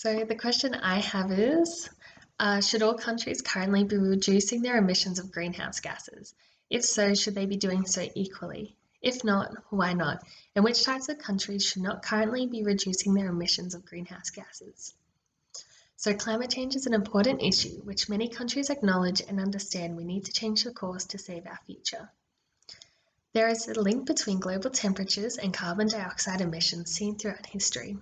So the question I have is, should all countries currently be reducing their emissions of greenhouse gases? If so, should they be doing so equally? If not, why not? And which types of countries should not currently be reducing their emissions of greenhouse gases? So climate change is an important issue which many countries acknowledge and understand we need to change the course to save our future. There is a link between global temperatures and carbon dioxide emissions seen throughout history.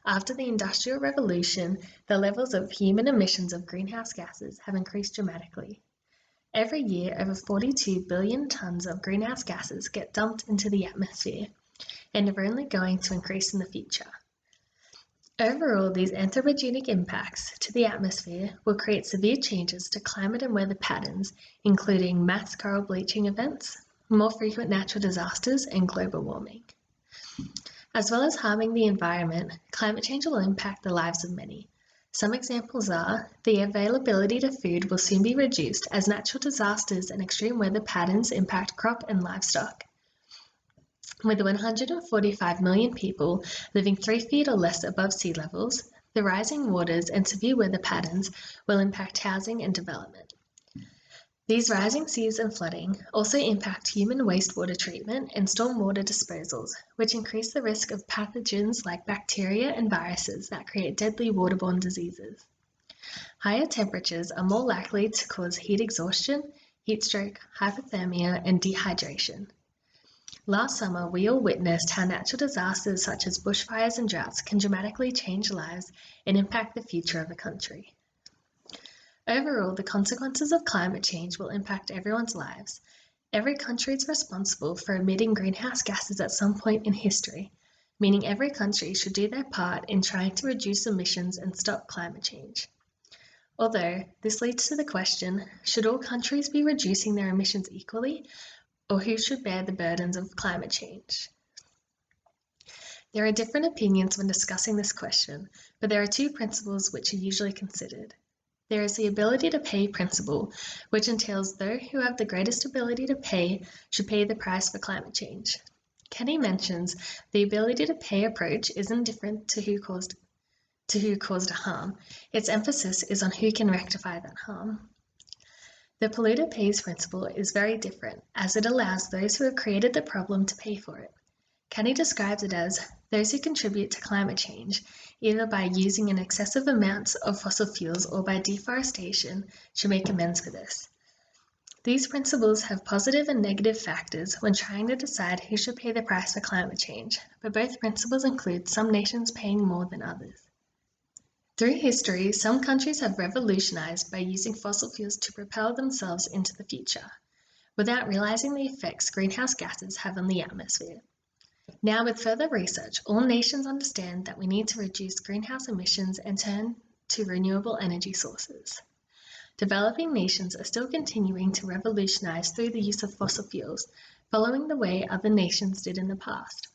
After the Industrial Revolution, the levels of human emissions of greenhouse gases have increased dramatically. Every year, over 42 billion tonnes of greenhouse gases get dumped into the atmosphere and are only going to increase in the future. Overall, these anthropogenic impacts to the atmosphere will create severe changes to climate and weather patterns, including mass coral bleaching events, more frequent natural disasters, and global warming. As well as harming the environment, climate change will impact the lives of many. Some examples are the availability to food will soon be reduced as natural disasters and extreme weather patterns impact crop and livestock. With 145 million people living 3 feet or less above sea levels, the rising waters and severe weather patterns will impact housing and development. These rising seas and flooding also impact human wastewater treatment and stormwater disposals, which increase the risk of pathogens like bacteria and viruses that create deadly waterborne diseases. Higher temperatures are more likely to cause heat exhaustion, heat stroke, hypothermia, and dehydration. Last summer, we all witnessed how natural disasters such as bushfires and droughts can dramatically change lives and impact the future of a country. Overall, the consequences of climate change will impact everyone's lives. Every country is responsible for emitting greenhouse gases at some point in history, meaning every country should do their part in trying to reduce emissions and stop climate change. Although, this leads to the question, should all countries be reducing their emissions equally, or who should bear the burdens of climate change? There are different opinions when discussing this question, but there are two principles which are usually considered. There is the ability to pay principle, which entails those who have the greatest ability to pay should pay the price for climate change. Kenny mentions the ability to pay approach isn't different to who caused a harm. Its emphasis is on who can rectify that harm. The polluter pays principle is very different, as it allows those who have created the problem to pay for it. Kenny describes it as those who contribute to climate change, either by using an excessive amount of fossil fuels or by deforestation, should make amends for this. These principles have positive and negative factors when trying to decide who should pay the price for climate change, but both principles include some nations paying more than others. Through history, some countries have revolutionized by using fossil fuels to propel themselves into the future, without realizing the effects greenhouse gases have on the atmosphere. Now, with further research, all nations understand that we need to reduce greenhouse emissions and turn to renewable energy sources. Developing nations are still continuing to revolutionize through the use of fossil fuels, following the way other nations did in the past.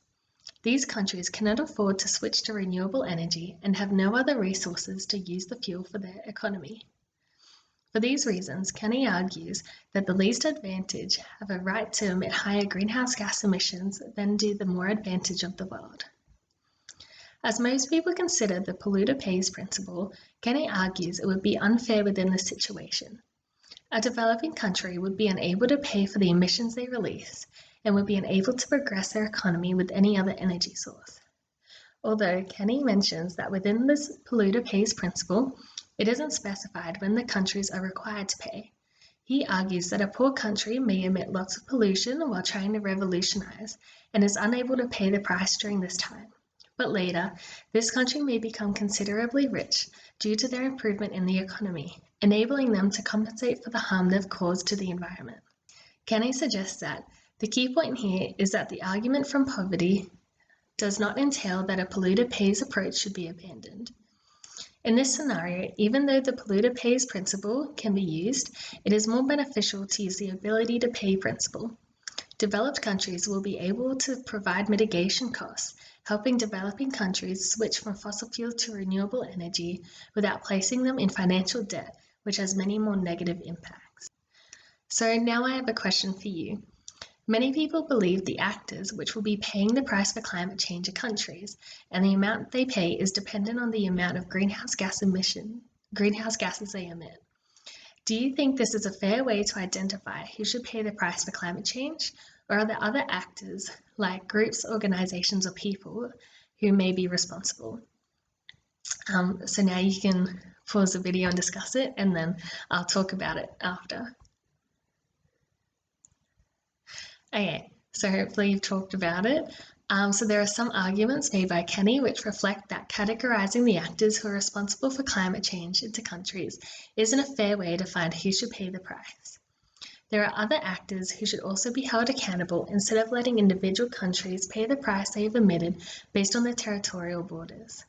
These countries cannot afford to switch to renewable energy and have no other resources to use the fuel for their economy. For these reasons, Kenny argues that the least advantaged have a right to emit higher greenhouse gas emissions than do the more advantaged of the world. As most people consider the polluter pays principle, Kenny argues it would be unfair within this situation. A developing country would be unable to pay for the emissions they release and would be unable to progress their economy with any other energy source. Although Kenny mentions that within this polluter pays principle, it isn't specified when the countries are required to pay. He argues that a poor country may emit lots of pollution while trying to revolutionize and is unable to pay the price during this time. But later, this country may become considerably rich due to their improvement in the economy, enabling them to compensate for the harm they've caused to the environment. Kenny suggests that the key point here is that the argument from poverty does not entail that a polluter pays approach should be abandoned. In this scenario, even though the polluter pays principle can be used, it is more beneficial to use the ability to pay principle. Developed countries will be able to provide mitigation costs, helping developing countries switch from fossil fuel to renewable energy without placing them in financial debt, which has many more negative impacts. So now I have a question for you. Many people believe the actors which will be paying the price for climate change are countries, and the amount they pay is dependent on the amount of greenhouse gases they emit. Do you think this is a fair way to identify who should pay the price for climate change, or are there other actors, like groups, organizations, or people, who may be responsible? So now you can pause the video and discuss it, and then I'll talk about it after. Okay, so hopefully you've talked about it. So there are some arguments made by Kenny which reflect that categorizing the actors who are responsible for climate change into countries isn't a fair way to find who should pay the price. There are other actors who should also be held accountable instead of letting individual countries pay the price they have emitted based on their territorial borders.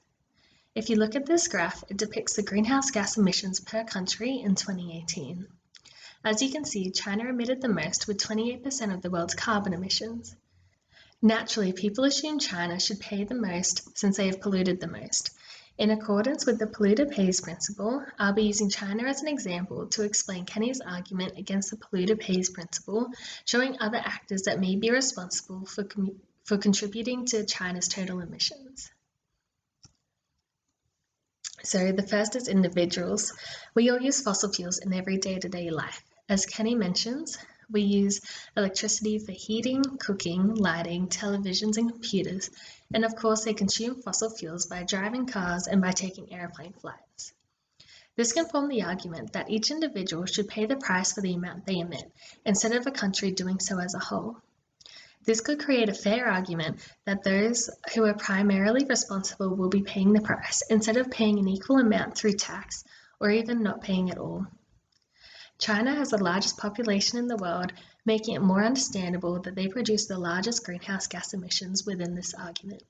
If you look at this graph, it depicts the greenhouse gas emissions per country in 2018. As you can see, China emitted the most with 28% of the world's carbon emissions. Naturally, people assume China should pay the most since they have polluted the most. In accordance with the polluter pays principle, I'll be using China as an example to explain Kenny's argument against the polluter pays principle, showing other actors that may be responsible for contributing to China's total emissions. So the first is individuals. We all use fossil fuels in every day-to-day life. As Kenny mentions, we use electricity for heating, cooking, lighting, televisions, and computers, and of course they consume fossil fuels by driving cars and by taking airplane flights. This can form the argument that each individual should pay the price for the amount they emit, instead of a country doing so as a whole. This could create a fair argument that those who are primarily responsible will be paying the price, instead of paying an equal amount through tax, or even not paying at all. China has the largest population in the world, making it more understandable that they produce the largest greenhouse gas emissions within this argument.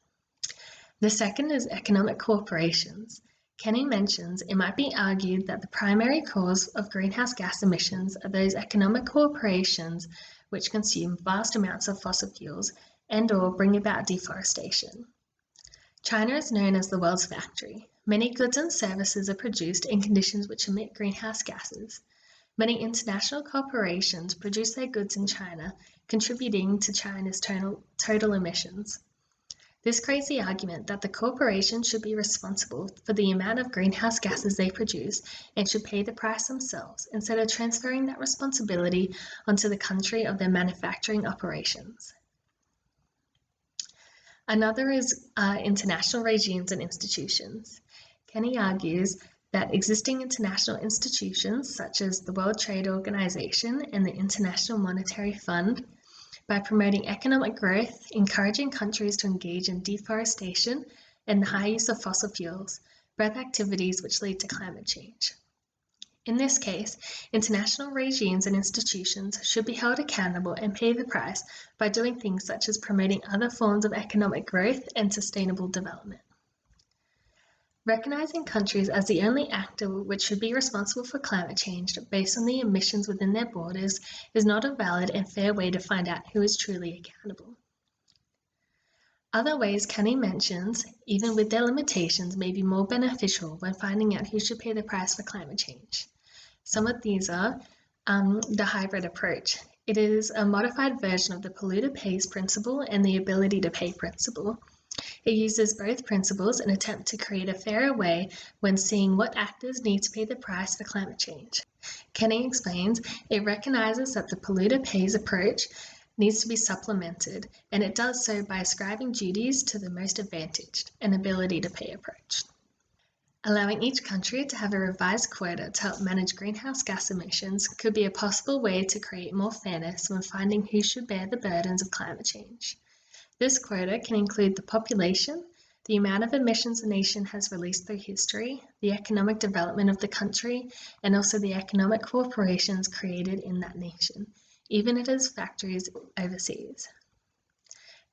The second is economic corporations. Kenny mentions it might be argued that the primary cause of greenhouse gas emissions are those economic corporations which consume vast amounts of fossil fuels and/or bring about deforestation. China is known as the world's factory. Many goods and services are produced in conditions which emit greenhouse gases. Many international corporations produce their goods in China, contributing to China's total emissions. This creates the argument that the corporations should be responsible for the amount of greenhouse gases they produce and should pay the price themselves, instead of transferring that responsibility onto the country of their manufacturing operations. Another is international regimes and institutions. Kenny argues that existing international institutions such as the World Trade Organization and the International Monetary Fund, by promoting economic growth, encouraging countries to engage in deforestation and the high use of fossil fuels, both activities which lead to climate change. In this case, international regimes and institutions should be held accountable and pay the price by doing things such as promoting other forms of economic growth and sustainable development. Recognizing countries as the only actor which should be responsible for climate change based on the emissions within their borders is not a valid and fair way to find out who is truly accountable. Other ways Kenny mentions, even with their limitations, may be more beneficial when finding out who should pay the price for climate change. Some of these are the hybrid approach. It is a modified version of the polluter pays principle and the ability to pay principle. It uses both principles in an attempt to create a fairer way when seeing what actors need to pay the price for climate change. Kenny explains it recognizes that the polluter pays approach needs to be supplemented, and it does so by ascribing duties to the most advantaged, an ability to pay approach. Allowing each country to have a revised quota to help manage greenhouse gas emissions could be a possible way to create more fairness when finding who should bear the burdens of climate change. This quota can include the population, the amount of emissions a nation has released through history, the economic development of the country, and also the economic corporations created in that nation, even if it has factories overseas.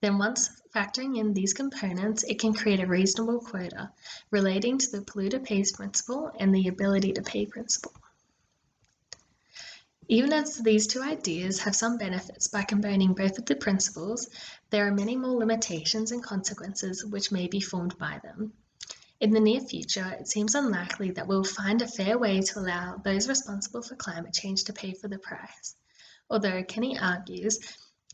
Then once factoring in these components, it can create a reasonable quota relating to the polluter pays principle and the ability to pay principle. Even as these two ideas have some benefits by combining both of the principles, there are many more limitations and consequences which may be formed by them. In the near future, it seems unlikely that we'll find a fair way to allow those responsible for climate change to pay for the price. Although Kenny argues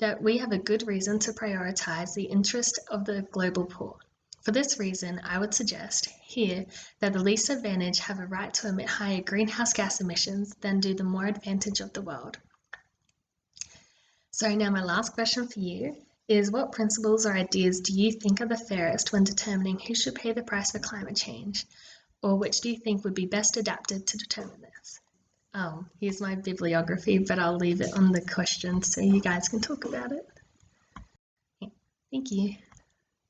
that we have a good reason to prioritise the interest of the global poor. For this reason, I would suggest here that the least advantaged have a right to emit higher greenhouse gas emissions than do the more advantaged of the world. So now my last question for you is, what principles or ideas do you think are the fairest when determining who should pay the price for climate change? Or which do you think would be best adapted to determine this? Here's my bibliography, but I'll leave it on the question so you guys can talk about it. Thank you.